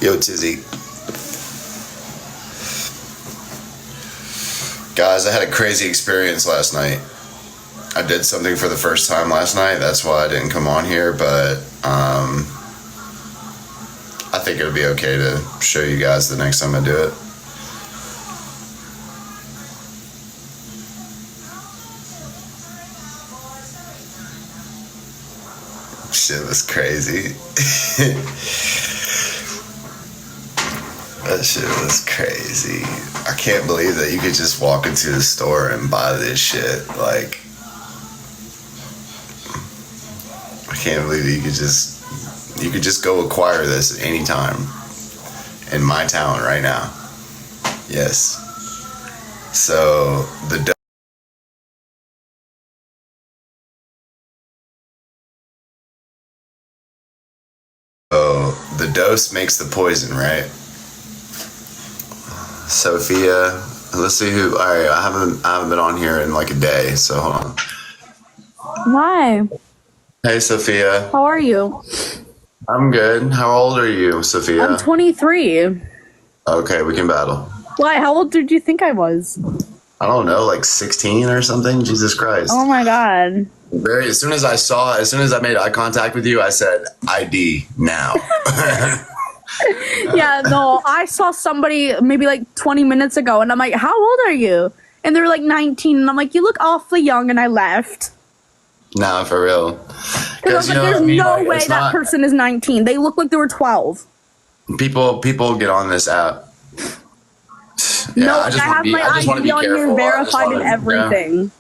Yo, Tizzy. Guys, I had a crazy experience last night. I did something for the first time last night. That's why I didn't come on here, but I think it'll be okay to show you guys the next time I do it. Shit was crazy. That shit was crazy. I can't believe that you could just walk into the store and buy this shit. Like, I can't believe that you could just go acquire this at any time in my town right now. Yes. So the dose makes the poison, right? Sophia, let's see who. All right, I haven't been on here in like a day, so hold on. Hi. Hey, Sophia. How are you? I'm good. How old are you, Sophia? I'm 23. Okay, we can battle. Why? How old did you think I was? I don't know, like 16 or something. Jesus Christ. Oh my God. As soon as I made eye contact with you, I said ID now. Yeah, no, I saw somebody maybe like 20 minutes ago and I'm like, how old are you? And they were like 19 and I'm like, you look awfully young, and I left. Nah, for real. Because like, there's no way that person is 19. They look like they were 12. People get on this app. Yeah, no, I have my ID on here verified and everything. Yeah.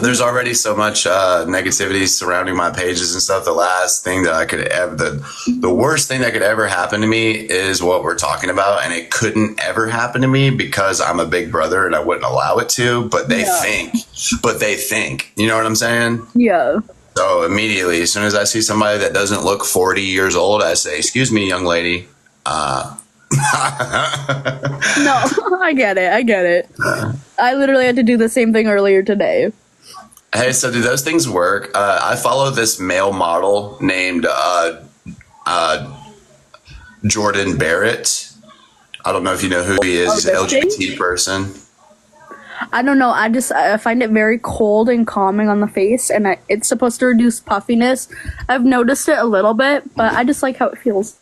There's already so much negativity surrounding my pages and stuff. The last thing that I could ever, the worst thing that could ever happen to me is what we're talking about. And it couldn't ever happen to me because I'm a big brother and I wouldn't allow it to, but they think, you know what I'm saying? Yeah. So immediately, as soon as I see somebody that doesn't look 40 years old, I say, excuse me, young lady. No, I get it. I literally had to do the same thing earlier today. Hey, so do those things work? I follow this male model named Jordan Barrett. I don't know if you know who he is. He's an LGBT person. I don't know. I find it very cold and calming on the face, and it's supposed to reduce puffiness. I've noticed it a little bit, but I just like how it feels.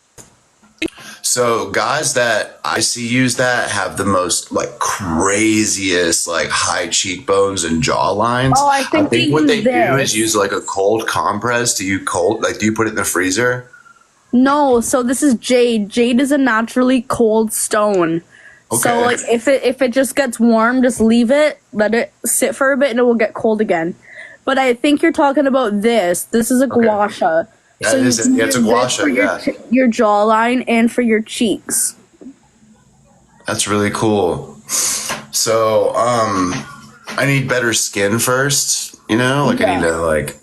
So guys that I see use that have the most like craziest like high cheekbones and jaw lines. Oh, I think what they do is use like a cold compress. Do you put it in the freezer? No, so this is jade. Jade is a naturally cold stone. Okay. So like if it just gets warm, just leave it, let it sit for a bit, and it will get cold again. But I think you're talking about this. This is a gua sha. So it's a gua sha, your jawline and for your cheeks. That's really cool. So, I need better skin first, you know? Like, I need to, like,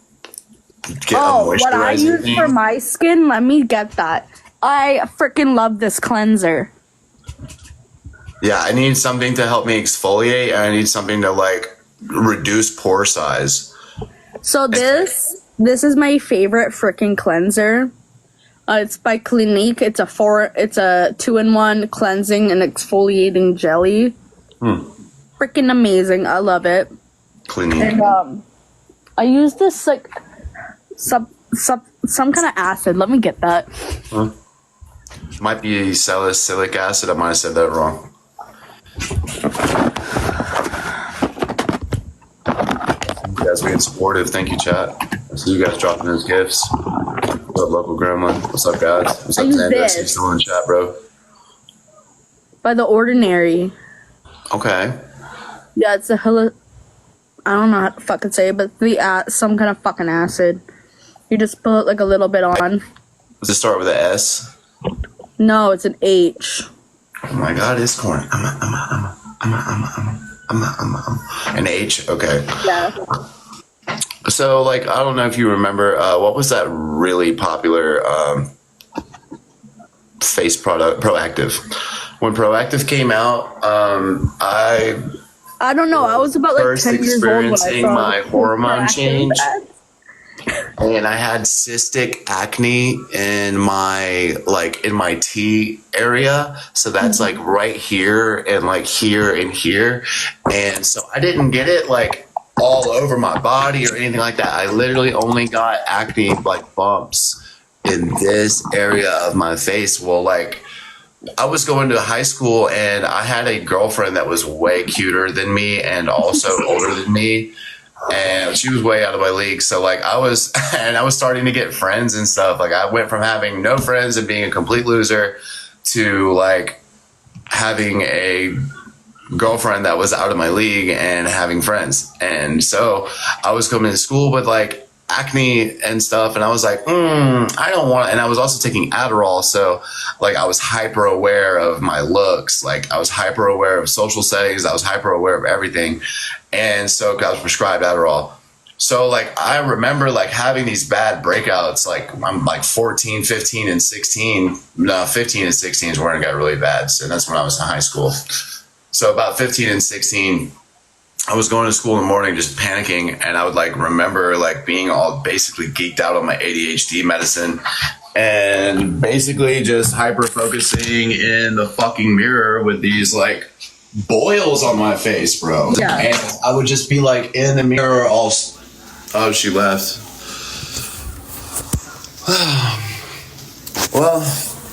get a moisturizer. What I use for my skin, let me get that. I freaking love this cleanser. Yeah, I need something to help me exfoliate, and I need something to, like, reduce pore size. So this is my favorite freaking cleanser. It's by Clinique. It's a 2-in-1 cleansing and exfoliating jelly. Freaking amazing. I love it. Clinique. And I use this like some kind of acid. Let me get that. Might be salicylic acid. I might have said that wrong. You guys being supportive. Thank you, chat. I see you guys dropping those gifts. What's up, local grandma? What's up, guys? What's up, Xander? I see you still in the chat, bro. By The Ordinary. Okay. Yeah, it's I don't know how to fucking say it, but some kind of fucking acid. You just put like a little bit on. Does it start with an S? No, it's an H. Oh my God, it's corny. An H? Okay. Yeah. So, like, I don't know if you remember, what was that really popular face product, Proactive? When Proactive came out, I don't know. I was about like 10 years old when I saw my hormone change. and I had cystic acne in my T area. So that's like right here and like here and here. And so I didn't get it like all over my body or anything like that. I literally only got acne like bumps in this area of my face. Well, like I was going to high school and I had a girlfriend that was way cuter than me and also older than me. And she was way out of my league. So like I was starting to get friends and stuff. Like I went from having no friends and being a complete loser to like having a girlfriend that was out of my league and having friends. And so I was coming to school with like acne and stuff, and I was like, I don't want, and I was also taking Adderall, so like I was hyper aware of my looks, like I was hyper aware of social settings, I was hyper aware of everything. And so I was prescribed Adderall. So like I remember like having these bad breakouts, like I'm like 14, 15 and 16. No, 15 and 16 is when it got really bad. So that's when I was in high school. So about 15 and 16, I was going to school in the morning just panicking, and I would like remember like being all basically geeked out on my ADHD medicine and basically just hyper focusing in the fucking mirror with these like boils on my face, bro. Yeah. And I would just be like in the mirror all, oh, she left. Well,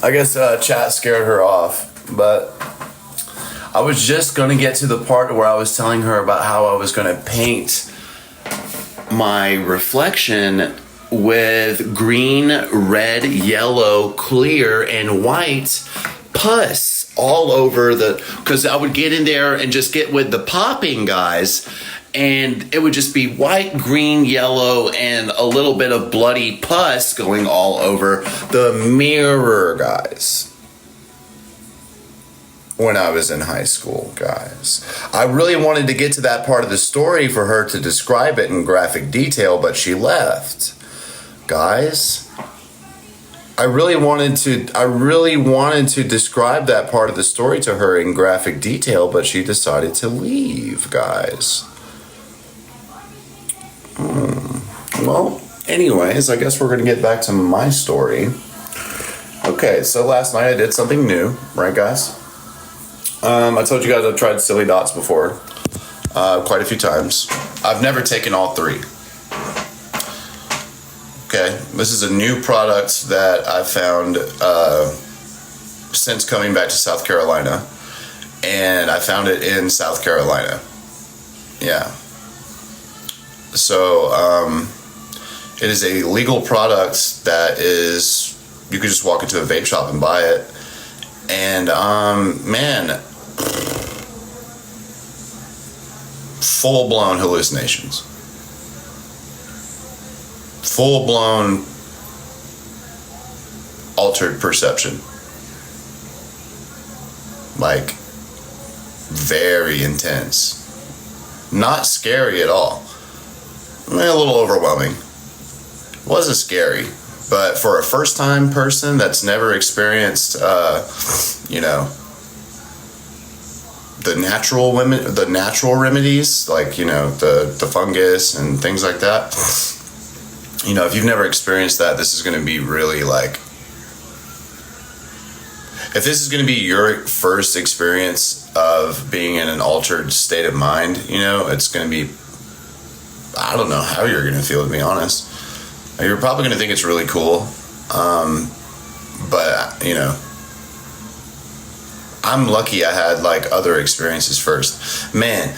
I guess chat scared her off, but I was just going to get to the part where I was telling her about how I was going to paint my reflection with green, red, yellow, clear, and white pus all over because I would get in there and just get with the popping guys, and it would just be white, green, yellow, and a little bit of bloody pus going all over the mirror, guys. When I was in high school, guys. I really wanted to get to that part of the story for her to describe it in graphic detail, but she left. Guys, I really wanted to describe that part of the story to her in graphic detail, but she decided to leave, guys. Well, anyways, I guess we're going to get back to my story. Okay, so last night I did something new, right, guys? I told you guys I've tried Silly Dots before, quite a few times. I've never taken all three. Okay, this is a new product that I found since coming back to South Carolina, and I found it in South Carolina. Yeah. So it is a legal product that is, you could just walk into a vape shop and buy it. And man, full-blown hallucinations, full-blown altered perception, like very intense, not scary at all, a little overwhelming. It wasn't scary, but for a first-time person that's never experienced, the natural remedies, like, the fungus and things like that. If you've never experienced that, this is going to be really like, if this is going to be your first experience of being in an altered state of mind, it's going to be, I don't know how you're going to feel, to be honest. You're probably going to think it's really cool. But, I'm lucky I had like other experiences first. Man,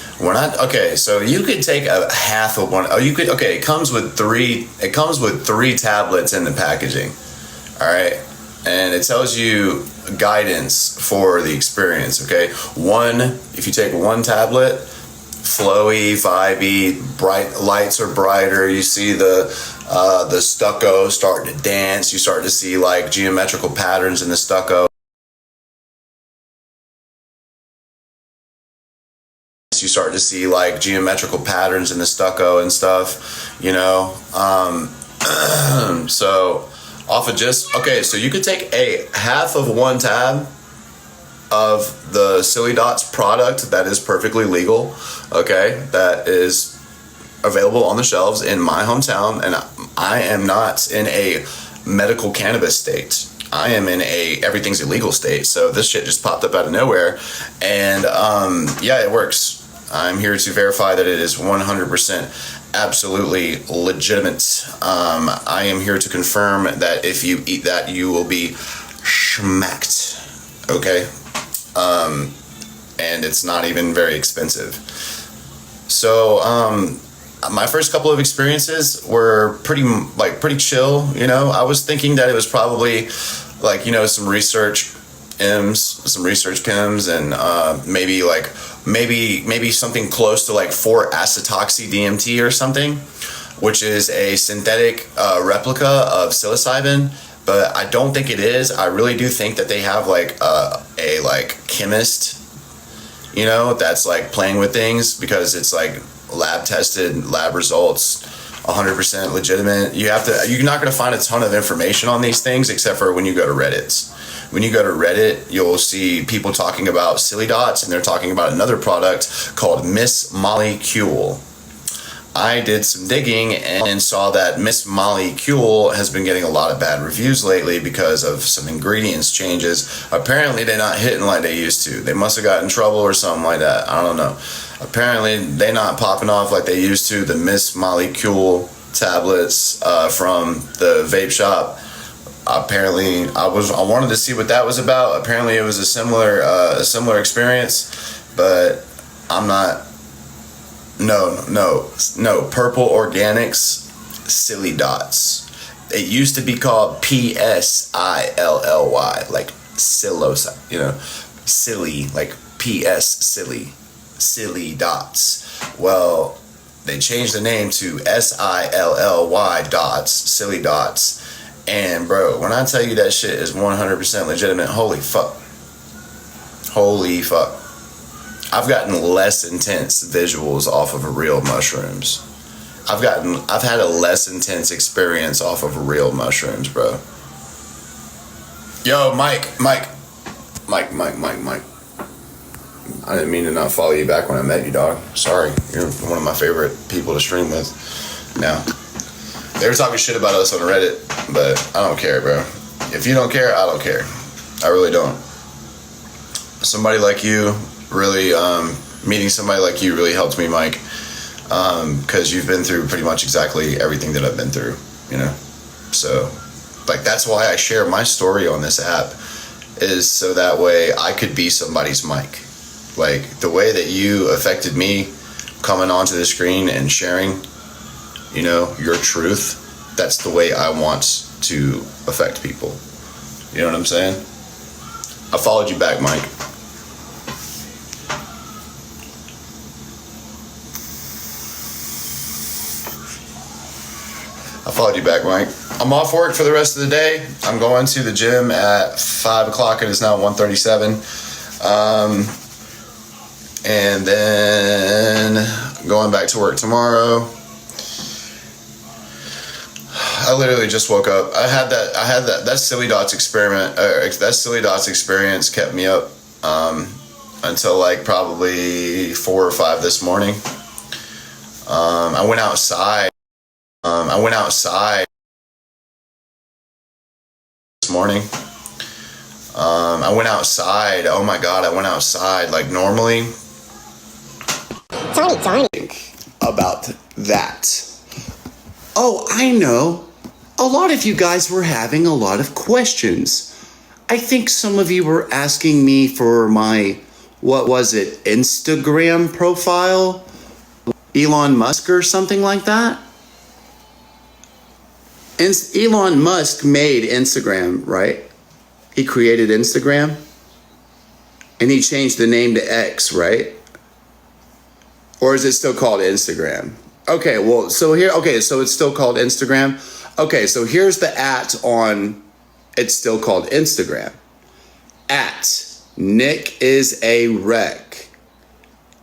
so you could take a half of one. It comes with three tablets in the packaging. All right. And it tells you guidance for the experience. Okay. If you take one tablet, flowy, vibey, bright lights are brighter. You see the stucco starting to dance. You start to see like geometrical patterns in the stucco. You start to see like geometrical patterns in the stucco and stuff, so off of so you could take a half of one tab of the Silly Dots product that is perfectly legal. Okay, that is available on the shelves in my hometown, and I am not in a medical cannabis state. I am in a everything's illegal state. So this shit just popped up out of nowhere, and yeah, it works. I'm here to verify that it is 100% absolutely legitimate. I am here to confirm that if you eat that, you will be schmacked. Okay, and it's not even very expensive. So my first couple of experiences were pretty chill. You know, I was thinking that it was probably like, you know, some research chems, and maybe something close to like 4-acetoxy DMT or something, which is a synthetic replica of psilocybin. But I don't think it is. I really do think that they have like a chemist, you know, that's like playing with things, because it's like lab tested, lab results, 100% legitimate. You're not going to find a ton of information on these things except for when you go to Reddit. When you go to Reddit, you'll see people talking about silly dots, and they're talking about another product called Miss Molecule. I did some digging and saw that Miss Molecule has been getting a lot of bad reviews lately because of some ingredients changes. Apparently they're not hitting like they used to. They must have gotten in trouble or something like that. I don't know. Apparently they're not popping off like they used to. The Miss Molecule tablets from the vape shop. Apparently I wanted to see what that was about. Apparently it was a similar experience, but I'm not. No. Purple Organics Silly Dots. It used to be called PSILLY, like psilocy, you know, silly, like PS silly dots. Well, they changed the name to SILLY dots, silly dots. And bro, when I tell you that shit is 100% legitimate, holy fuck. I've gotten less intense visuals off of real mushrooms. I've had a less intense experience off of real mushrooms, bro. Yo, Mike. I didn't mean to not follow you back when I met you, dog. Sorry. You're one of my favorite people to stream with now. They were talking shit about us on Reddit, but I don't care, bro. If you don't care, I don't care. I really don't. Somebody like you really, meeting somebody like you really helped me, Mike, because you've been through pretty much exactly everything that I've been through, you know? So, like, that's why I share my story on this app, is so that way I could be somebody's Mike. Like, the way that you affected me coming onto the screen and sharing, you know, your truth, that's the way I want to affect people. You know what I'm saying? I followed you back, Mike. Mike. I'm off work for the rest of the day. I'm going to the gym at 5 o'clock. It is now 1:37. And then going back to work tomorrow. I literally just woke up. I had that Silly Dots experiment. That Silly Dots experience kept me up until like probably 4 or 5 this morning. I went outside this morning. Oh my God, I went outside like normally. Tony. About that. Oh, I know. A lot of you guys were having a lot of questions. I think some of you were asking me for my, what was it, Instagram profile? Elon Musk or something like that? Elon Musk made Instagram, right? He created Instagram. And he changed the name to X, right? Or is it still called Instagram? Okay, well, so it's still called Instagram. Okay, so here's the @ on, it's still called Instagram. @Nick is a wreck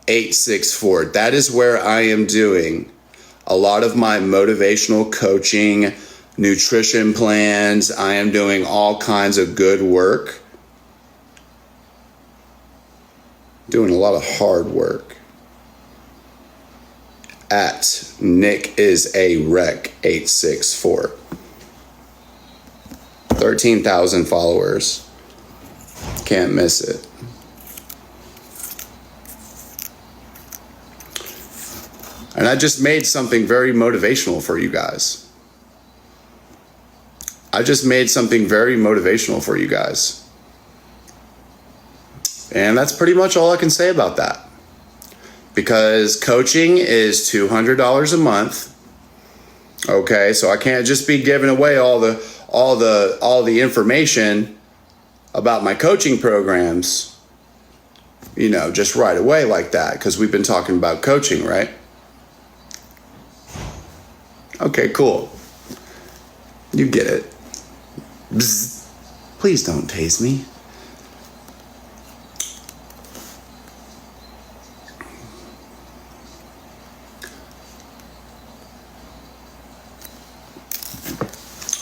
864. That is where I am doing a lot of my motivational coaching, nutrition plans. I am doing all kinds of good work. Doing a lot of hard work. at Nick is a wreck 864. 13,000 followers. Can't miss it. And I just made something very motivational for you guys. And that's pretty much all I can say about that. Because coaching is $200 a month. Okay, so I can't just be giving away all the information about my coaching programs, just right away like that, because we've been talking about coaching, right? Okay, cool. You get it. Bzz. Please don't tase me.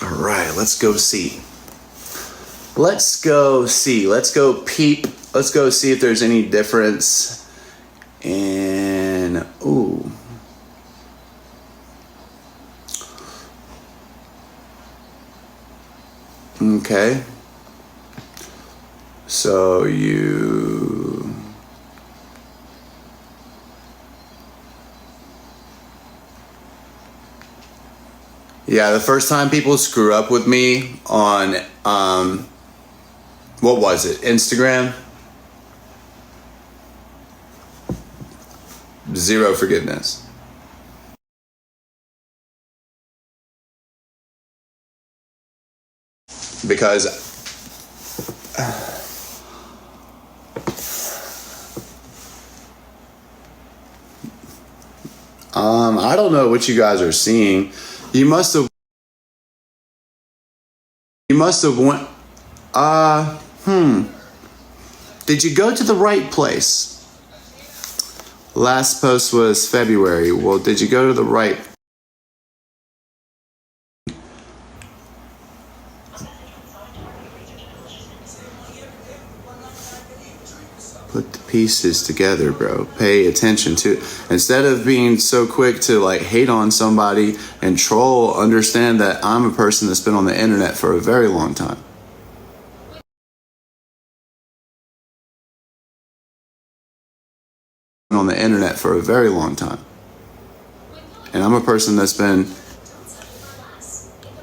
All right, let's go see. Let's go peep. Let's go see if there's any difference in, okay. So yeah, the first time people screw up with me on, what was it? Instagram? Zero forgiveness. Because I don't know what you guys are seeing. You must have went, did you go to the right place? Last post was February. Well, did you go to the right? Put the pieces together, bro. Pay attention to, instead of being so quick to hate on somebody and troll, understand that I'm a person that's been on the internet for a very long time. On the internet for a very long time. And I'm a person that's been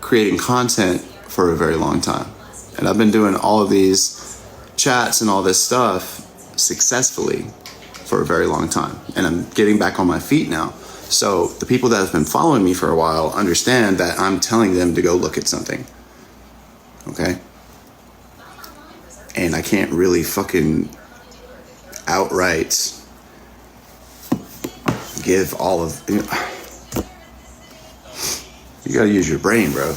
creating content for a very long time. And I've been doing all of these chats and all this stuff successfully for a very long time. And I'm getting back on my feet now. So the people that have been following me for a while understand that I'm telling them to go look at something. Okay? And I can't really fucking outright give all of, you gotta use your brain, bro.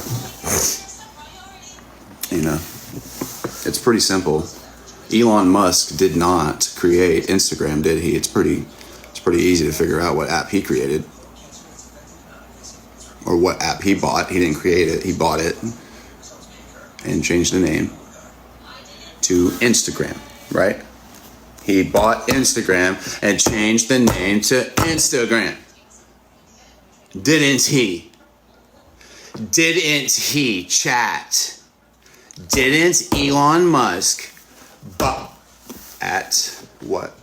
It's pretty simple. Elon Musk did not create Instagram, did he? It's pretty easy to figure out what app he created or what app he bought. He didn't create it. He bought it and changed the name to Instagram, right? He bought Instagram and changed the name to Instagram. Didn't he? Didn't he, chat? Didn't Elon Musk at what?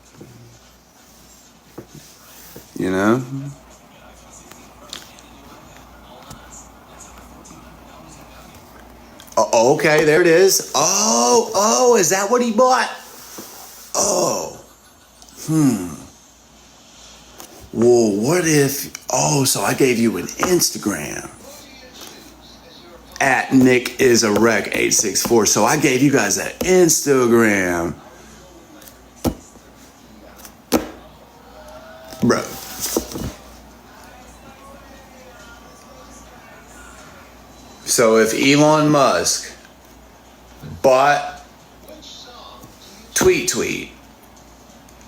Okay, there it is. Oh, is that what he bought? Well, what if, so I gave you an Instagram at Nick is a wreck 864. So I gave you guys an Instagram. Bro. So if Elon Musk bought Tweet,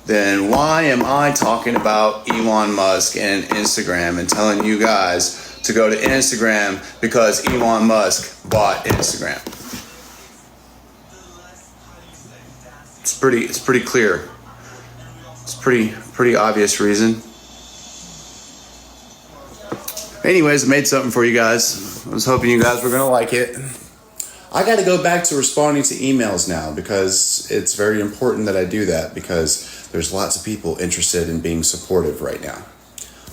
then why am I talking about Elon Musk and Instagram and telling you guys to go to Instagram because Elon Musk bought Instagram? It's pretty clear. It's pretty obvious reason. Anyways, I made something for you guys. I was hoping you guys were going to like it. I got to go back to responding to emails now because it's very important that I do that because there's lots of people interested in being supportive right now.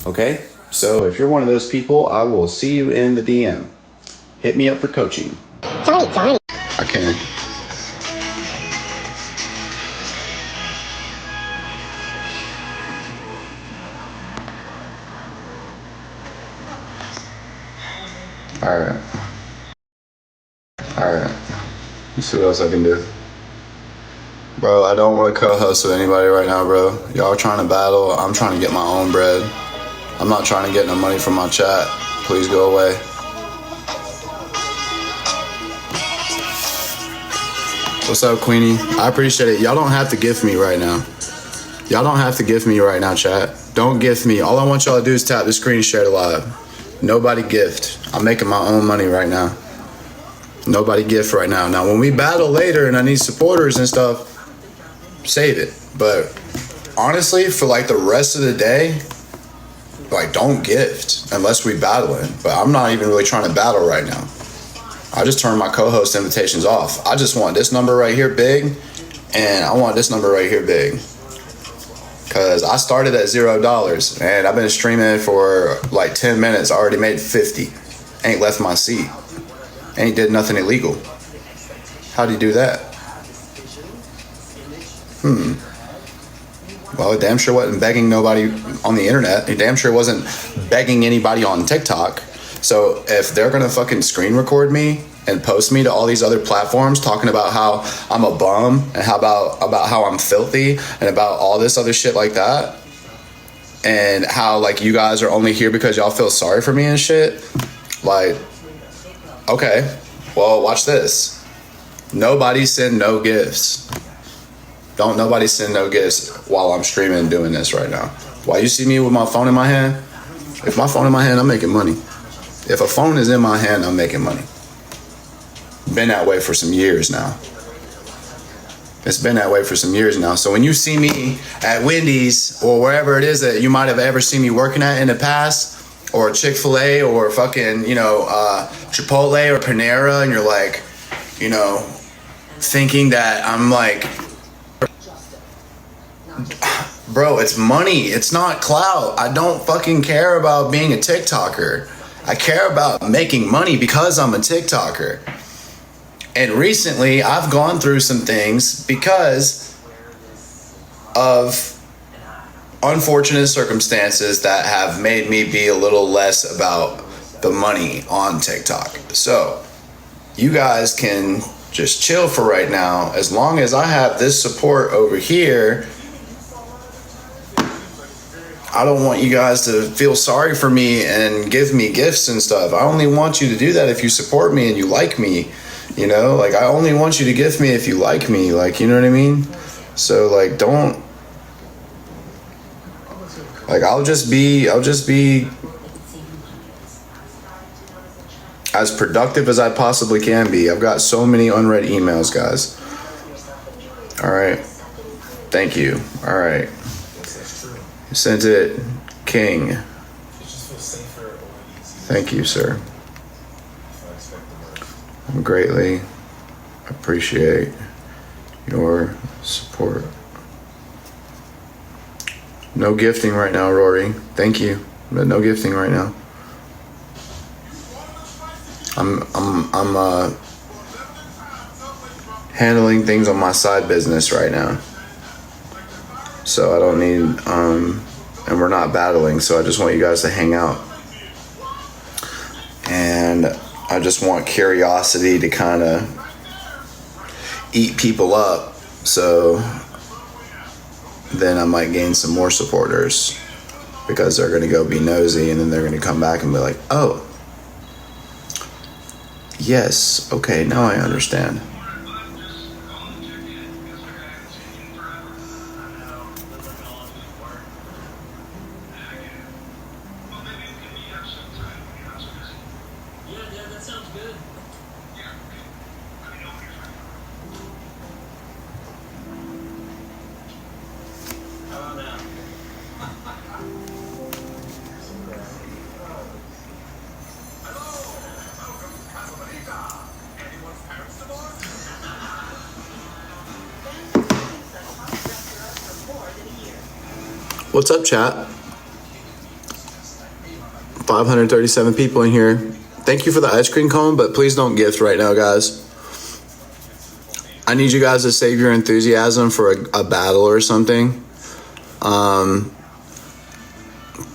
Okay? So if you're one of those people, I will see you in the DM. Hit me up for coaching. Sorry. I can. Alright. Let's see what else I can do. Bro, I don't want to co-host with anybody right now, bro. Y'all are trying to battle. I'm trying to get my own bread. I'm not trying to get no money from my chat. Please go away. What's up, Queenie? I appreciate it. Y'all don't have to gift me right now. Y'all don't have to gift me right now, chat. Don't gift me. All I want y'all to do is tap the screen, share it live. Nobody gift. I'm making my own money right now. Nobody gift right now. Now, when we battle later and I need supporters and stuff, save it. But honestly, for like the rest of the day, like don't gift unless we battling. But I'm not even really trying to battle right now. I just turned my co-host invitations off. I just want this number right here big, and I want this number right here big. Cause I started at $0 and I've been streaming for like 10 minutes. I already made 50. Ain't left my seat. Ain't did nothing illegal. How do you do that? Well, it damn sure wasn't begging nobody on the internet. It damn sure wasn't begging anybody on TikTok. So if they're gonna fucking screen record me and post me to all these other platforms talking about how I'm a bum and how about how I'm filthy and about all this other shit like that, and how like you guys are only here because y'all feel sorry for me and shit, like, okay, well, watch this. Nobody send no gifts. Don't nobody send no gifts while I'm streaming doing this right now. Why you see me with my phone in my hand? If my phone in my hand, I'm making money. If a phone is in my hand, I'm making money. Been that way for some years now. It's been that way for some years now. So when you see me at Wendy's or wherever it is that you might have ever seen me working at in the past, or Chick-fil-A or fucking, Chipotle or Panera, and you're like, thinking that I'm like, bro, it's money. It's not clout. I don't fucking care about being a TikToker. I care about making money because I'm a TikToker. And recently, I've gone through some things because of unfortunate circumstances that have made me be a little less about the money on TikTok. So, you guys can just chill for right now. As long as I have this support over here, I don't want you guys to feel sorry for me and give me gifts and stuff. I only want you to do that if you support me and you like me. Like I only want you to gift me if you like me. Like, you know what I mean? So like, don't, like, I'll just be as productive as I possibly can be. I've got so many unread emails, guys. All right. Thank you. All right. Sent it, King. Thank you, sir. I greatly appreciate your support. No gifting right now, Rory. Thank you, but no gifting right now. I'm handling things on my side business right now. So I don't need, and we're not battling, so I just want you guys to hang out. And I just want curiosity to kind of eat people up, so then I might gain some more supporters because they're going to go be nosy and then they're going to come back and be like, oh, yes, okay, now I understand. What's up, chat? 537 people in here. Thank you for the ice cream cone, but please don't gift right now, guys. I need you guys to save your enthusiasm for a battle or something.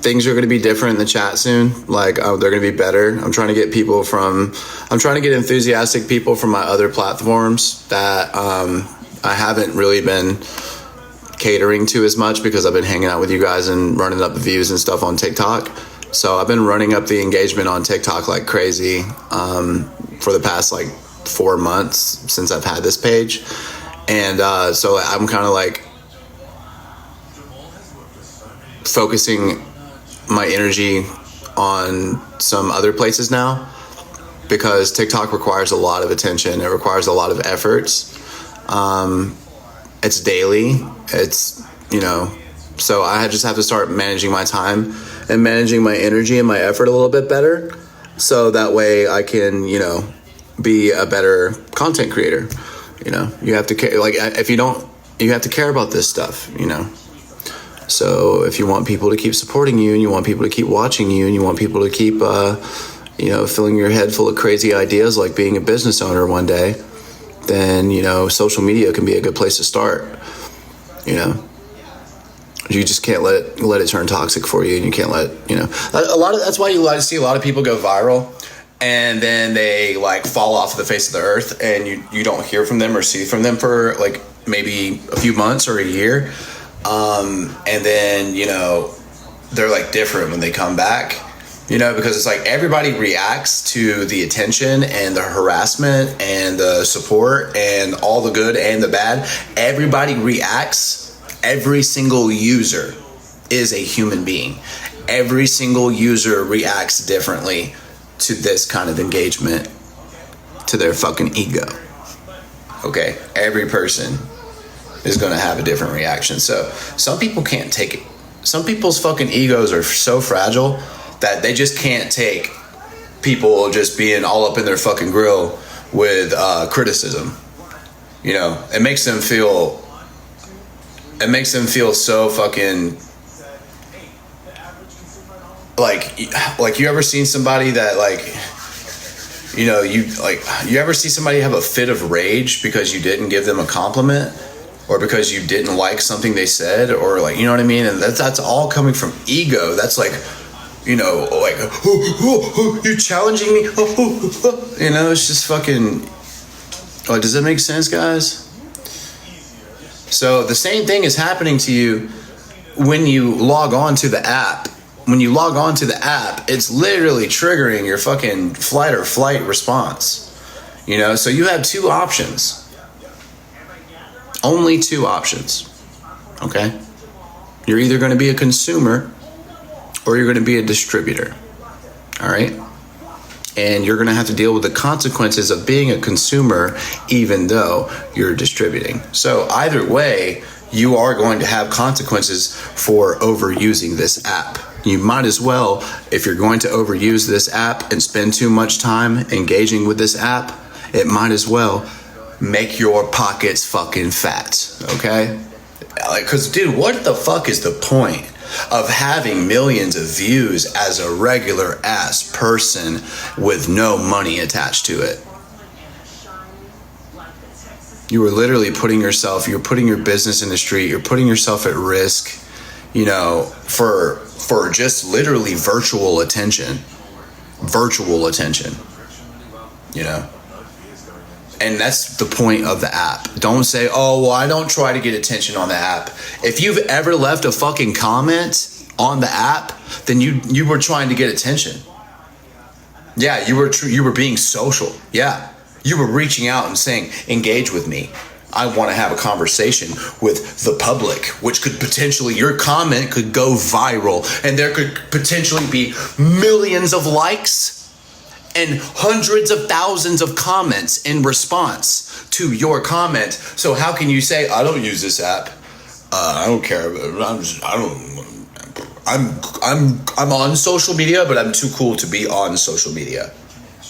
Things are going to be different in the chat soon. Like, they're going to be better. I'm trying to get enthusiastic people from my other platforms that I haven't really been catering to as much because I've been hanging out with you guys and running up the views and stuff on TikTok. So I've been running up the engagement on TikTok like crazy for the past like 4 months since I've had this page. And so I'm kind of like focusing my energy on some other places now because TikTok requires a lot of attention. It requires a lot of efforts. It's daily. It's, so I just have to start managing my time and managing my energy and my effort a little bit better. So that way I can, be a better content creator. You have to care, like, if you don't, you have to care about this stuff, So if you want people to keep supporting you and you want people to keep watching you and you want people to keep, filling your head full of crazy ideas like being a business owner one day, then, social media can be a good place to start. You just can't let it turn toxic for you, and you can't let, that's why you see a lot of people go viral and then they like fall off the face of the earth and you don't hear from them or see from them for like maybe a few months or a year. And then, they're like different when they come back, because it's like everybody reacts to the attention and the harassment and the support and all the good and the bad. Everybody reacts. Every single user is a human being. Every single user reacts differently to this kind of engagement, to their fucking ego. Okay? Every person is going to have a different reaction. So some people can't take it. Some people's fucking egos are so fragile that they just can't take people just being all up in their fucking grill with criticism. It makes them feel so fucking like you ever seen somebody that you ever see somebody have a fit of rage because you didn't give them a compliment or because you didn't like something they said, or like, you know what I mean? And that's all coming from ego. That's like, you're challenging me. It's just fucking, like, does that make sense, guys? So the same thing is happening to you when you log on to the app. When you log on to the app, it's literally triggering your fucking flight or flight response. So you have two options. Only two options. Okay? You're either going to be a consumer or you're going to be a distributor. All right? And you're going to have to deal with the consequences of being a consumer even though you're distributing. So either way, you are going to have consequences for overusing this app. You might as well, if you're going to overuse this app and spend too much time engaging with this app, it might as well make your pockets fucking fat, okay? Because, dude, what the fuck is the point of having millions of views as a regular ass person with no money attached to it? You are literally you're putting your business in the street, you're putting yourself at risk, for just literally virtual attention. And that's the point of the app. Don't say, oh, well, I don't try to get attention on the app. If you've ever left a fucking comment on the app, then you were trying to get attention. Yeah, you were being social. Yeah, you were reaching out and saying, engage with me. I want to have a conversation with the public, which could potentially, your comment could go viral and there could potentially be millions of likes and hundreds of thousands of comments in response to your comment. So how can you say, I don't use this app? I don't care. I'm on social media, but I'm too cool to be on social media.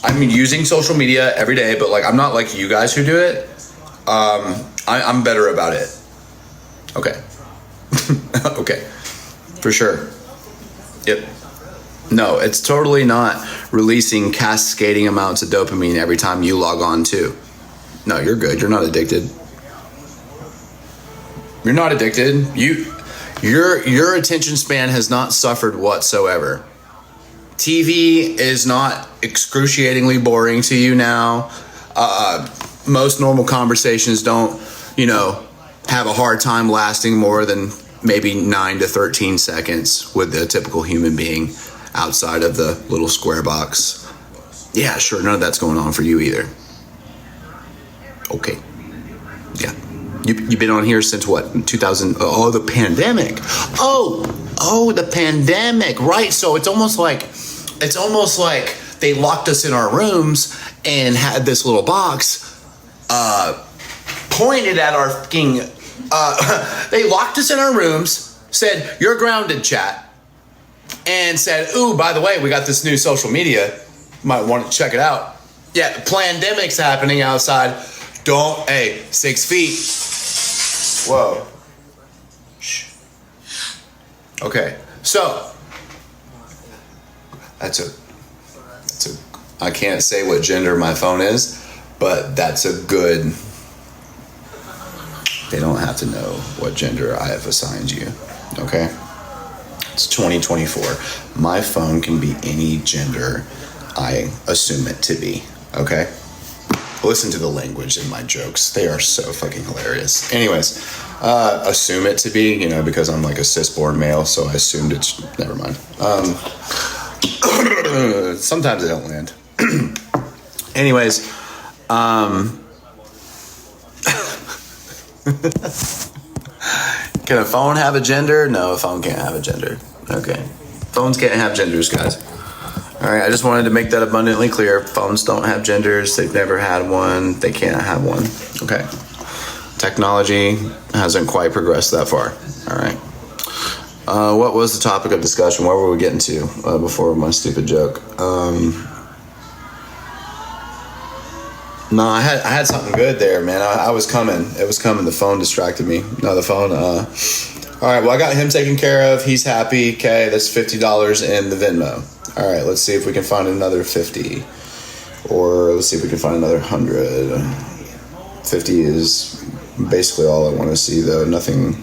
I'm using social media every day, but like, I'm not like you guys who do it. I'm better about it. Okay. Okay. For sure. Yep. No, it's totally not releasing cascading amounts of dopamine every time you log on too. No, you're good. You're not addicted. You're not addicted. Your attention span has not suffered whatsoever. TV is not excruciatingly boring to you now. Most normal conversations don't, have a hard time lasting more than maybe 9 to 13 seconds with a typical human being outside of the little square box. Yeah, sure. None of that's going on for you either. Okay. Yeah. You've been on here since what? 2000? Oh, the pandemic. Oh, the pandemic. Right. So it's almost like they locked us in our rooms and had this little box pointed at our fucking. They locked us in our rooms, said, "You're grounded, chat," and said, "Ooh, by the way, we got this new social media. Might want to check it out." Yeah, the pandemic's happening outside. 6 feet. Whoa. Shh. Okay, so I can't say what gender my phone is, but that's a good. They don't have to know what gender I have assigned you. Okay? It's 2024. My phone can be any gender I assume it to be. Okay? Listen to the language in my jokes. They are so fucking hilarious. Anyways, assume it to be, because I'm like a cis-born male, so I assumed it's... Never mind. Sometimes they don't land. Anyways, can a phone have a gender? No, a phone can't have a gender. Okay. Phones can't have genders, guys. All right, I just wanted to make that abundantly clear. Phones don't have genders. They've never had one. They can't have one. Okay. Technology hasn't quite progressed that far. All right. What was the topic of discussion? Where were we getting to before my stupid joke? No, I had something good there, man. I was coming. It was coming. The phone distracted me. No, the phone. All right, well, I got him taken care of. He's happy. Okay, that's $50 in the Venmo. All right, let's see if we can find another 50. Or let's see if we can find another 100. 50 is basically all I want to see, though. Nothing...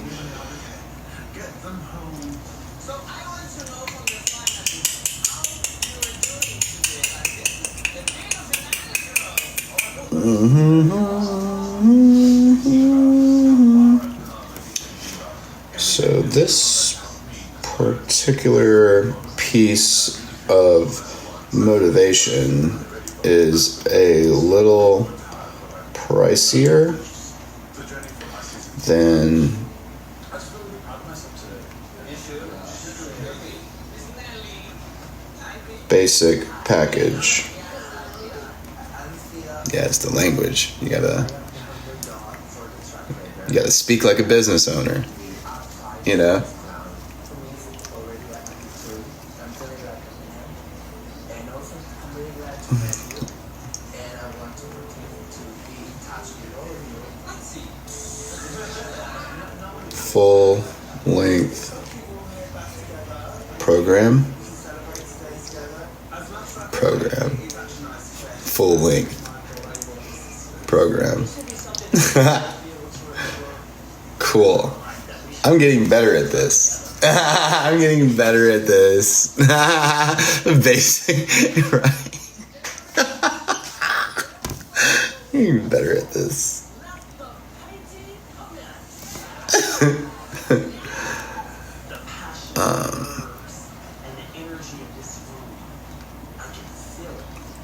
So this particular piece of motivation is a little pricier than basic package. Yeah, it's the language. You gotta speak like a business owner, Full length program. Full length program. Cool. I'm getting better at this. I'm getting better at this. Basic, right? I'm getting better at this.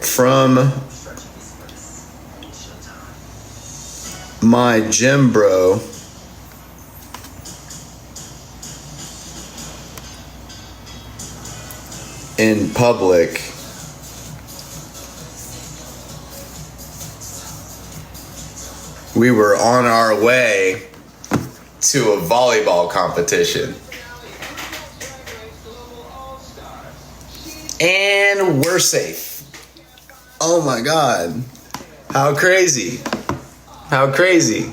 From my gym bro in public, we were on our way to a volleyball competition. And we're safe. Oh my God. How crazy. How crazy.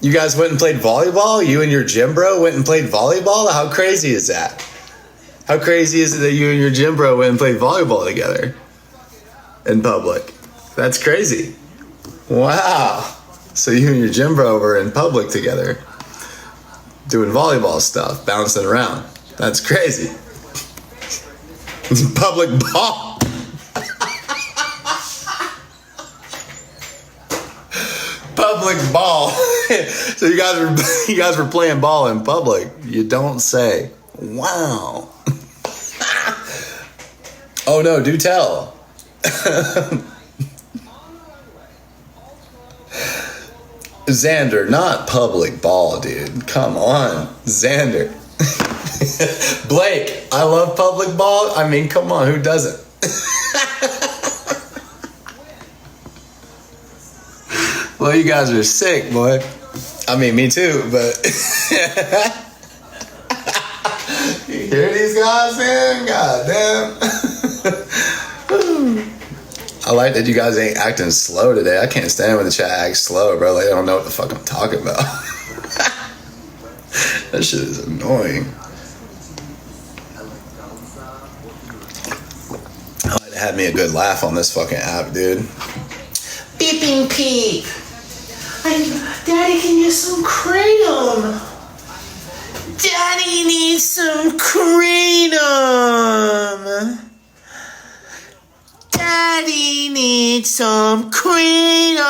You guys went and played volleyball? You and your gym bro went and played volleyball? How crazy is that? How crazy is it that you and your gym bro went and played volleyball together in public? That's crazy. Wow. So you and your gym bro were in public together doing volleyball stuff, bouncing around. That's crazy. Public ball. Public ball. So you guys were playing ball in public. You don't say. Wow. Oh no, do tell. Xander, not public ball, dude. Come on, Xander. Blake, I love public ball. I mean, come on, who doesn't? Well, you guys are sick, boy. I mean, me too, but you hear these guys, man? God damn. I like that you guys ain't acting slow today. I can't stand when the chat acts slow, bro. Like, I don't know what the fuck I'm talking about. That shit is annoying. I like to have me a good laugh on this fucking app, dude. Beeping peep. Daddy can use some kratom. Daddy needs some kratom. Daddy needs some kratom.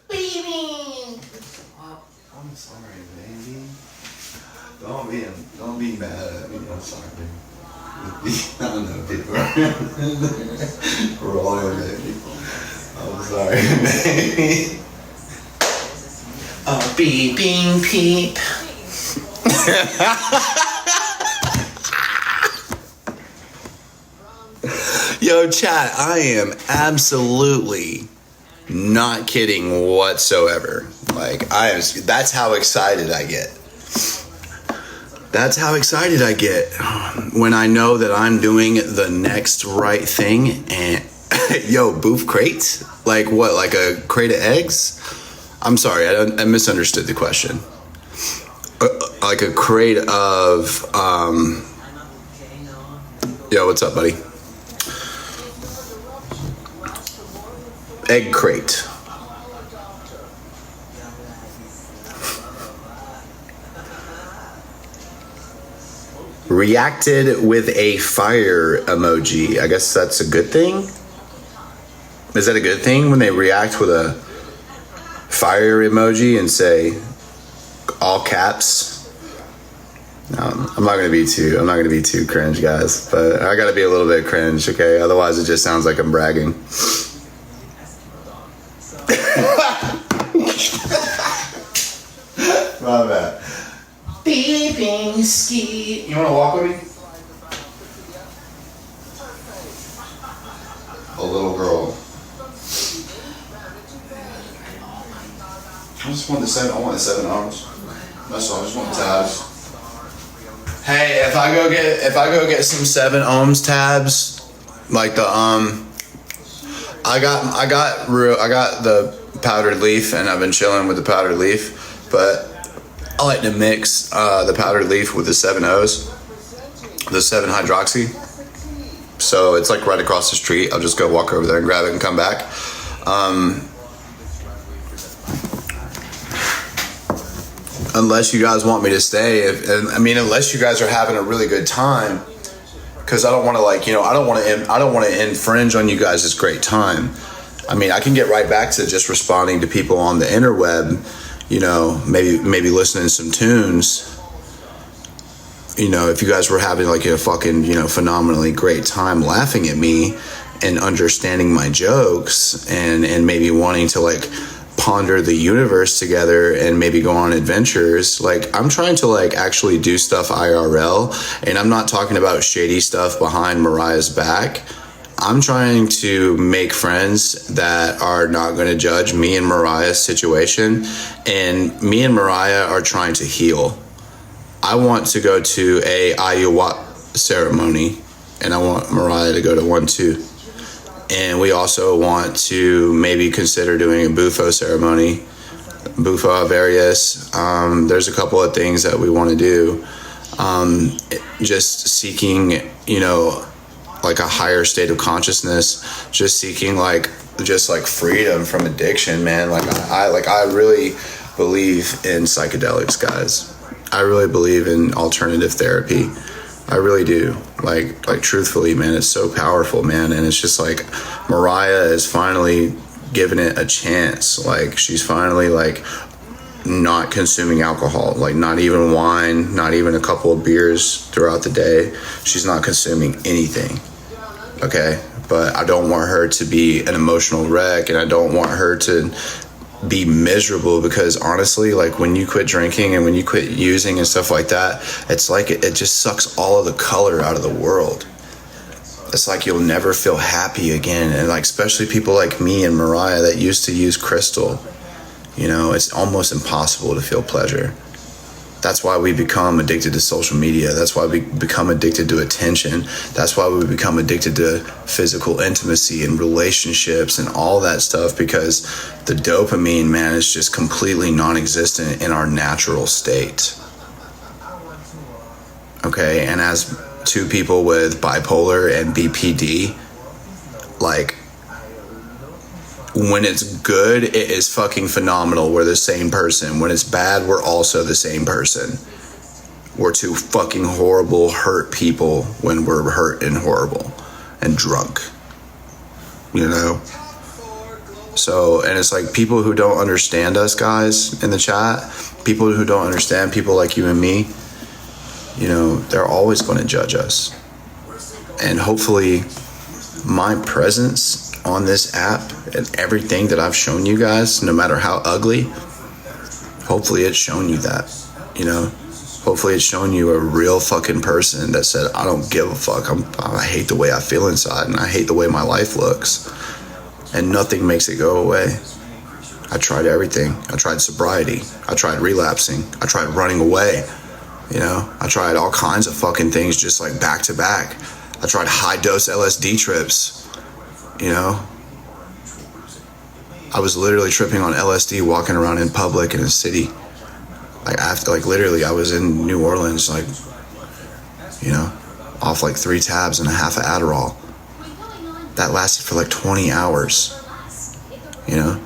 Baby. I'm sorry, baby. Don't be mad at me. I'm sorry, baby. I don't know, people. We're all baby. I'm sorry, baby. Beeping peep. Yo, chat, I am absolutely not kidding whatsoever. Like, that's how excited I get. That's how excited I get when I know that I'm doing the next right thing. And yo, boof crates? Like what? Like a crate of eggs? I'm sorry, I misunderstood the question. Like a crate of, yo, what's up, buddy? Egg crate. Reacted with a fire emoji. I guess that's a good thing? Is that a good thing when they react with a fire emoji and say all caps? I'm not gonna be too cringe, guys, but I gotta be a little bit cringe, okay? Otherwise it just sounds like I'm bragging. My bad. Beeping ski. You wanna walk with me? A little girl. I want the 7 arms. That's all. I just want tabs. Hey, if I go get some 7 ohms tabs, like the I got the powdered leaf, and I've been chilling with the powdered leaf, but I like to mix the powdered leaf with the 7-O's, the 7-hydroxy. So it's like right across the street. I'll just go walk over there and grab it and come back. Unless you guys want me to stay, unless you guys are having a really good time, because I don't want to I don't want to infringe on you guys' great time. I mean, I can get right back to just responding to people on the interweb, maybe listening to some tunes. If you guys were having like a fucking, phenomenally great time laughing at me and understanding my jokes and maybe wanting to like ponder the universe together and maybe go on adventures. Like, I'm trying to like actually do stuff IRL, and I'm not talking about shady stuff behind Mariah's back. I'm trying to make friends that are not going to judge me and Mariah's situation, and me and Mariah are trying to heal. I want to go to a ayahuasca ceremony, and I want Mariah to go to one too. And we also want to maybe consider doing a bufo ceremony, bufo avarius. There's a couple of things that we want to do. Just seeking, you know, like a higher state of consciousness, just seeking like freedom from addiction, man. I really believe in psychedelics, guys. I really believe in alternative therapy. I really do. Like truthfully, man, it's so powerful, man. And it's just like Mariah is finally giving it a chance. Like she's finally like not consuming alcohol, like not even wine, not even a couple of beers throughout the day. She's not consuming anything. Okay. But I don't want her to be an emotional wreck, and I don't want her to be miserable, because honestly, like when you quit drinking and when you quit using and stuff like that, it's like it just sucks all of the color out of the world. It's like you'll never feel happy again. And like especially people like me and Mariah that used to use crystal, you know, it's almost impossible to feel pleasure. That's why we become addicted to social media. That's why we become addicted to attention. That's why we become addicted to physical intimacy and relationships and all that stuff, because the dopamine, man, is just completely non-existent in our natural state. Okay, and as two people with bipolar and BPD, like, when it's good, it is fucking phenomenal. We're the same person. When it's bad, we're also the same person. We're two fucking horrible, hurt people when we're hurt and horrible and drunk. You know? So, and it's like people who don't understand us, guys, in the chat, people who don't understand people like you and me, you know, they're always going to judge us. And hopefully my presence on this app and everything that I've shown you guys, no matter how ugly, hopefully it's shown you that, you know. Hopefully it's shown you a real fucking person that said, I don't give a fuck. I hate the way I feel inside, and I hate the way my life looks, and nothing makes it go away. I tried everything. I tried sobriety. I tried relapsing. I tried running away. You know, I tried all kinds of fucking things just like back to back. I tried high dose LSD trips. You know, I was literally tripping on LSD walking around in public in a city. Like after, like literally, I was in New Orleans, like, you know, off like 3 tabs and a half of Adderall. That lasted for like 20 hours. You know.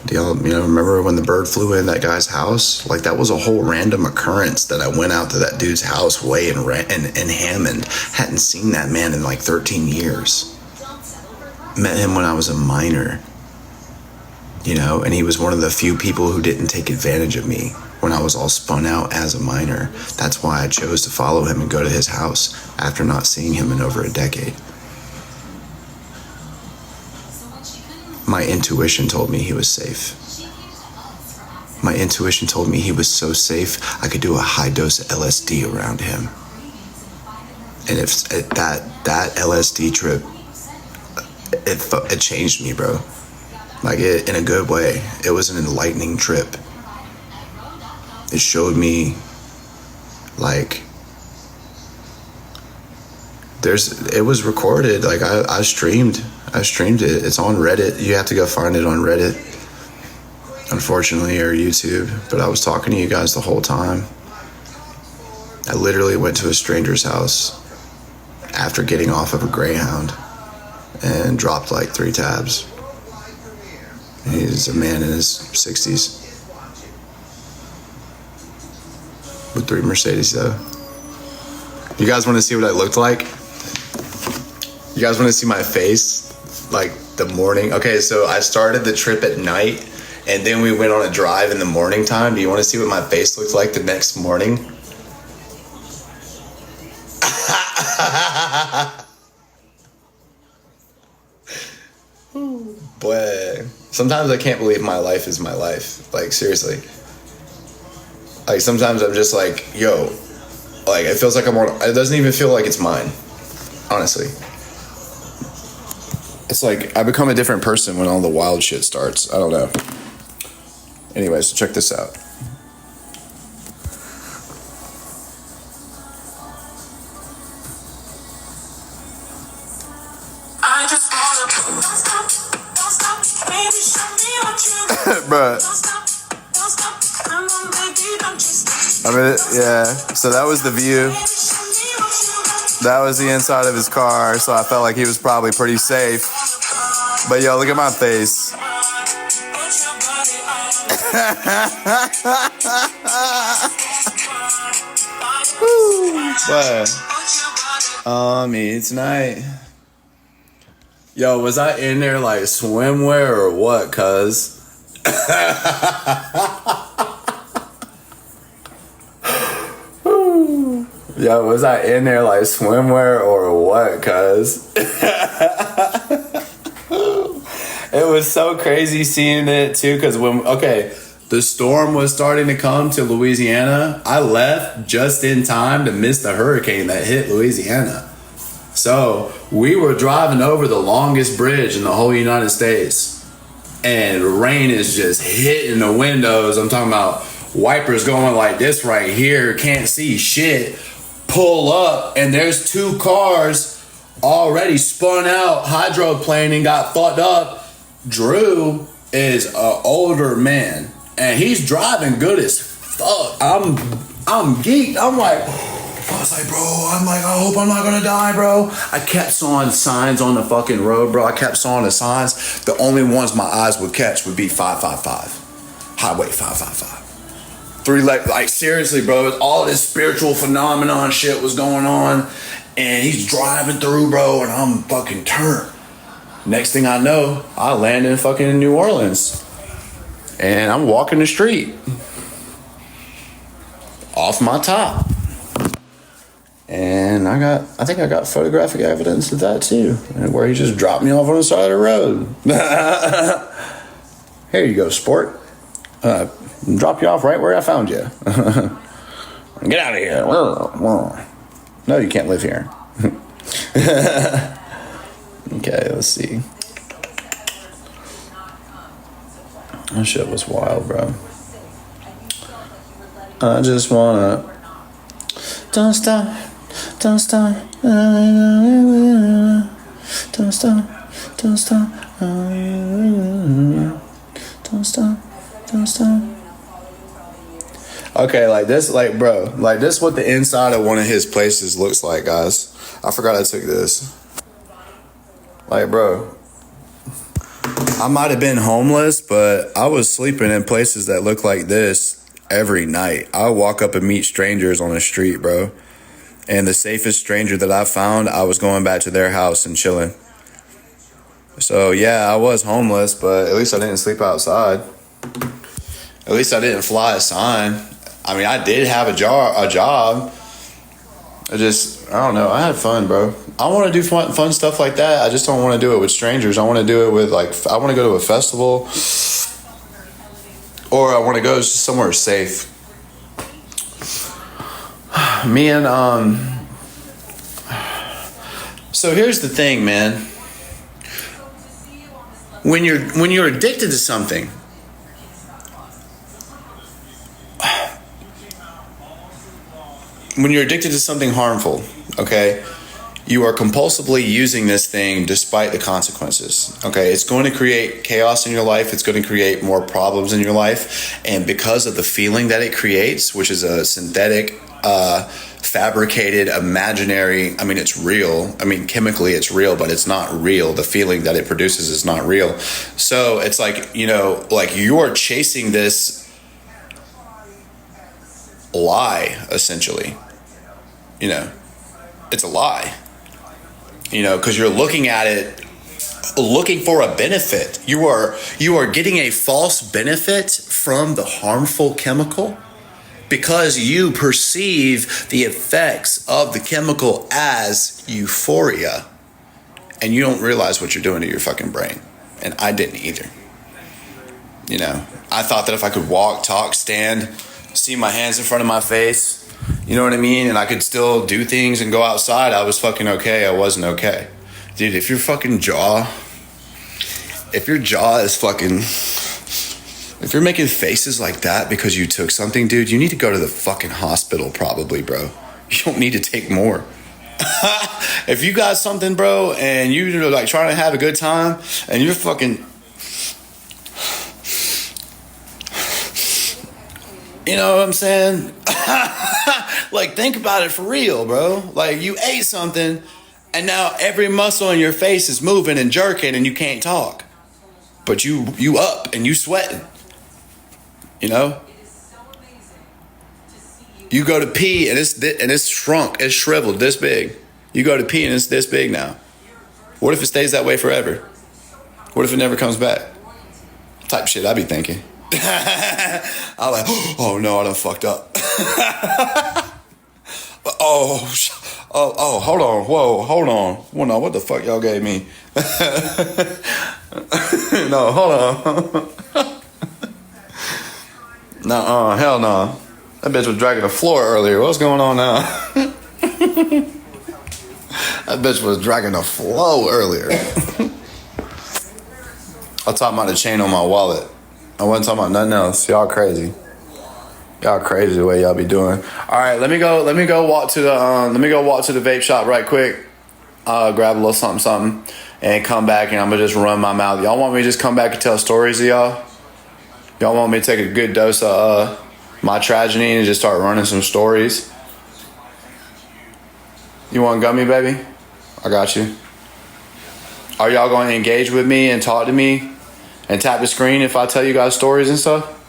Do y'all, you know, remember when the bird flew in that guy's house? Like that was a whole random occurrence that I went out to that dude's house way in Hammond. Hadn't seen that man in like 13 years. Met him when I was a minor. You know, and he was one of the few people who didn't take advantage of me when I was all spun out as a minor. That's why I chose to follow him and go to his house after not seeing him in over a decade. My intuition told me he was safe. My intuition told me he was so safe, I could do a high dose of LSD around him. And if that LSD trip, it changed me, bro. Like it in a good way. It was an enlightening trip. It showed me, like, it was recorded. Like I streamed it. It's on Reddit. You have to go find it on Reddit, unfortunately, or YouTube. But I was talking to you guys the whole time. I literally went to a stranger's house after getting off of a Greyhound and dropped like 3 tabs. He's a man in his 60s with 3 Mercedes though. You guys want to see what I looked like? You guys want to see my face? Like the morning? Okay, so I started the trip at night, and then we went on a drive in the morning time. Do you want to see what my face looked like the next morning? Boy, sometimes I can't believe my life is my life. Like, seriously. Like, sometimes I'm just like, yo, like, it feels like I'm on, it doesn't even feel like it's mine, honestly. It's like I become a different person when all the wild shit starts. I don't know. Anyways, check this out. Bruh. I mean, yeah. So that was the view. That was the inside of his car. So I felt like he was probably pretty safe. But yo, look at my face. But on me tonight. Yo, was I in there like swimwear or what, cuz? Yo, was I in there like swimwear or what, cuz? It was so crazy seeing it too, because the storm was starting to come to Louisiana. I left just in time to miss the hurricane that hit Louisiana. So we were driving over the longest bridge in the whole United States, and rain is just hitting the windows. I'm talking about wipers going like this right here, can't see shit. Pull up, and there's 2 cars already spun out, hydroplaning, got fucked up. Drew is an older man, and he's driving good as fuck. I'm geeked. I was like, bro, I hope I'm not gonna die, bro. I kept sawing signs on the fucking road, bro. I kept sawing the signs. The only ones my eyes would catch would be 555. Highway 555. 3 like seriously, bro. All this spiritual phenomenon shit was going on. And he's driving through, bro, and I'm fucking turned. Next thing I know, I land in fucking New Orleans. And I'm walking the street. Off my top. And I think I got photographic evidence of that too. Where he just dropped me off on the side of the road. Here you go, sport. Drop you off right where I found you. Get out of here. No, you can't live here. Okay, let's see. That shit was wild, bro. I just wanna. Don't stop. Don't stop. Don't stop. Don't stop. Don't stop. Don't stop. Okay, like this, like, bro, like this what the inside of one of his places looks like, guys. I forgot I took this. Like, bro, I might have been homeless, but I was sleeping in places that look like this every night. I walk up and meet strangers on the street, bro. And the safest stranger that I found, I was going back to their house and chilling. So, yeah, I was homeless, but at least I didn't sleep outside. At least I didn't fly a sign. I mean, I did have a job. I don't know. I had fun, bro. I want to do fun stuff like that. I just don't want to do it with strangers. I want to do it with, I want to go to a festival. Or I want to go somewhere safe. So here's the thing, man. When you're addicted to something, when you're addicted to something harmful, okay, you are compulsively using this thing despite the consequences, okay? It's going to create chaos in your life. It's going to create more problems in your life. And because of the feeling that it creates, which is a synthetic, fabricated, imaginary, I mean, it's real. I mean, chemically it's real, but it's not real. The feeling that it produces is not real. So it's like, like you're chasing this lie, essentially. It's a lie. Because you're looking at it, looking for a benefit. You are getting a false benefit from the harmful chemical because you perceive the effects of the chemical as euphoria, and you don't realize what you're doing to your fucking brain. And I didn't either. I thought that if I could walk, talk, stand, see my hands in front of my face, you know what I mean? And I could still do things and go outside, I was fucking okay. I wasn't okay. Dude, if your jaw is fucking, if you're making faces like that because you took something, dude, you need to go to the fucking hospital probably, bro. You don't need to take more. If you got something, bro, and you're like trying to have a good time and you're fucking You know what I'm saying? Like, think about it for real, bro. Like, you ate something, and now every muscle in your face is moving and jerking, and you can't talk. But you up and you sweating. You know? You go to pee and it's shrunk, it's shriveled this big. You go to pee and it's this big now. What if it stays that way forever? What if it never comes back? Type shit I be thinking. I'm like, oh no, I done fucked up. oh, hold on, whoa, hold on. Well, no, what the fuck y'all gave me? No, hold on. No, hell no. That bitch was dragging the floor earlier. What's going on now? That bitch was dragging the flow earlier. I'm talking about the chain on my wallet. I wasn't talking about nothing else. Y'all crazy. Y'all crazy the way y'all be doing. All right, let me go walk to the vape shop right quick. Grab a little something, and come back, and I'm gonna just run my mouth. Y'all want me to just come back and tell stories to y'all? Y'all want me to take a good dose of my tragedy and just start running some stories? You want gummy, baby? I got you. Are y'all going to engage with me and talk to me and tap the screen if I tell you guys stories and stuff?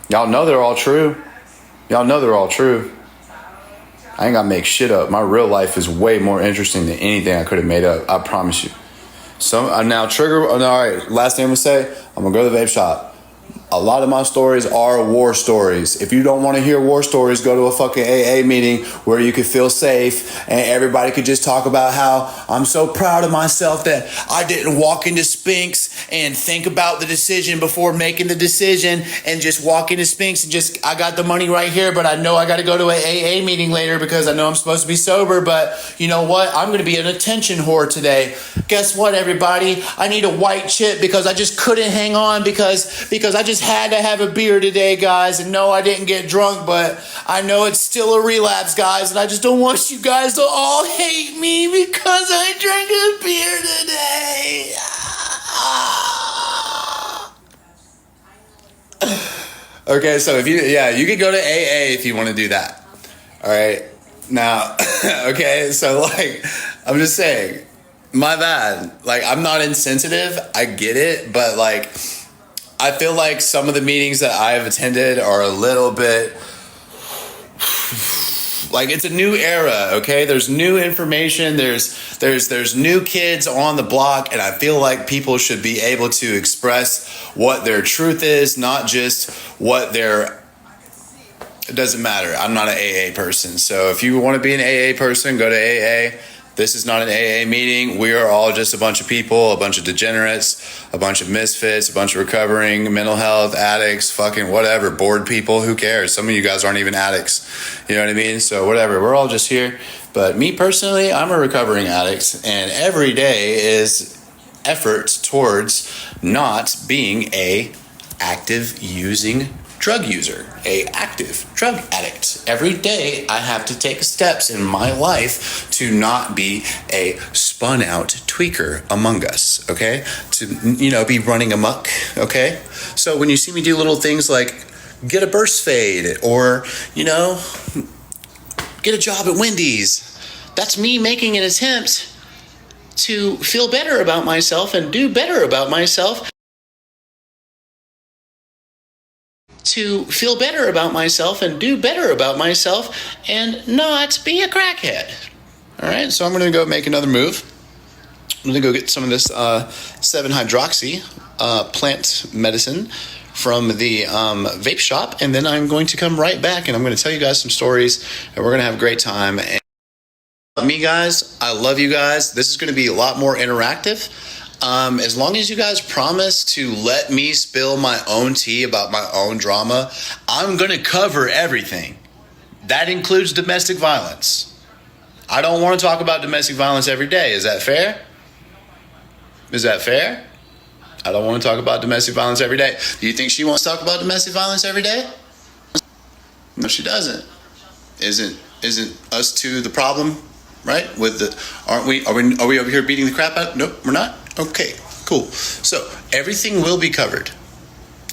Y'all know they're all true. Y'all know they're all true. I ain't got to make shit up. My real life is way more interesting than anything I could have made up. I promise you. So now trigger. All right, last thing I'm going to say, I'm going to go to the vape shop. A lot of my stories are war stories. If you don't want to hear war stories, go to a fucking AA meeting where you could feel safe and everybody could just talk about how I'm so proud of myself that I didn't walk into Spinks and think about the decision before making the decision and just walk into Spinks and just, I got the money right here, but I know I got to go to an AA meeting later because I know I'm supposed to be sober, but you know what? I'm going to be an attention whore today. Guess what, everybody? I need a white chip because I just couldn't hang on because I just had to have a beer today, guys, and no, I didn't get drunk, but I know it's still a relapse, guys, and I just don't want you guys to all hate me because I drank a beer today. Okay, so you could go to AA if you want to do that. All right, now, okay, so like, I'm just saying, my bad. Like, I'm not insensitive, I get it, but like, I feel like some of the meetings that I've attended are a little bit like, it's a new era, okay? There's new information, there's new kids on the block, and I feel like people should be able to express what their truth is, not just what their... It doesn't matter. I'm not an AA person. So if you want to be an AA person, go to AA. This is not an AA meeting. We are all just a bunch of people, a bunch of degenerates, a bunch of misfits, a bunch of recovering mental health addicts, fucking whatever, bored people. Who cares? Some of you guys aren't even addicts. You know what I mean? So whatever. We're all just here. But me personally, I'm a recovering addict, and every day is effort towards not being a active using drug user, a active drug addict. Every day I have to take steps in my life to not be a spun out tweaker among us, okay? To, be running amok, okay? So when you see me do little things like get a burst fade or, get a job at Wendy's, that's me making an attempt to feel better about myself and do better about myself. To feel better about myself and do better about myself and not be a crackhead. All right, so I'm going to go make another move. I'm going to go get some of this 7-hydroxy plant medicine from the vape shop, and then I'm going to come right back and I'm going to tell you guys some stories, and we're going to have a great time. And me, guys, I love you guys. This is going to be a lot more interactive. As long as you guys promise to let me spill my own tea about my own drama, I'm going to cover everything. That includes domestic violence. I don't want to talk about domestic violence every day. Is that fair? Is that fair? I don't want to talk about domestic violence every day. Do you think she wants to talk about domestic violence every day? No, she doesn't. Isn't us two the problem? Right? Are we over here beating the crap out? Nope, we're not. Okay, cool. So everything will be covered.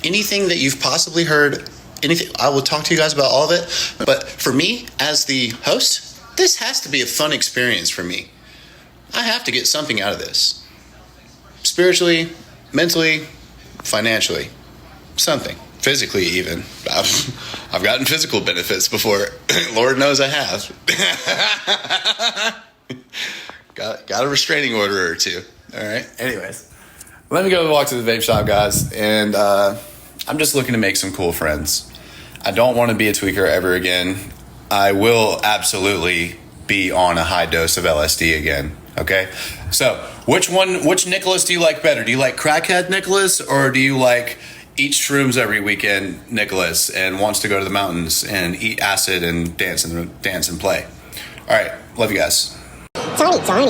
Anything that you've possibly heard anything. I will talk to you guys about all of it. But for me, as the host, this has to be a fun experience for me. I have to get something out of this. Spiritually, mentally, financially, something. Physically, even. I've gotten physical benefits before. Lord knows I have. got a restraining order or two. All right. Anyways, let me go walk to the vape shop, guys. And I'm just looking to make some cool friends. I don't want to be a tweaker ever again. I will absolutely be on a high dose of LSD again. Okay. So which Nicholas do you like better? Do you like crackhead Nicholas, or do you like eats shrooms every weekend Nicholas and wants to go to the mountains and eat acid and dance and play? All right. Love you guys. Tony.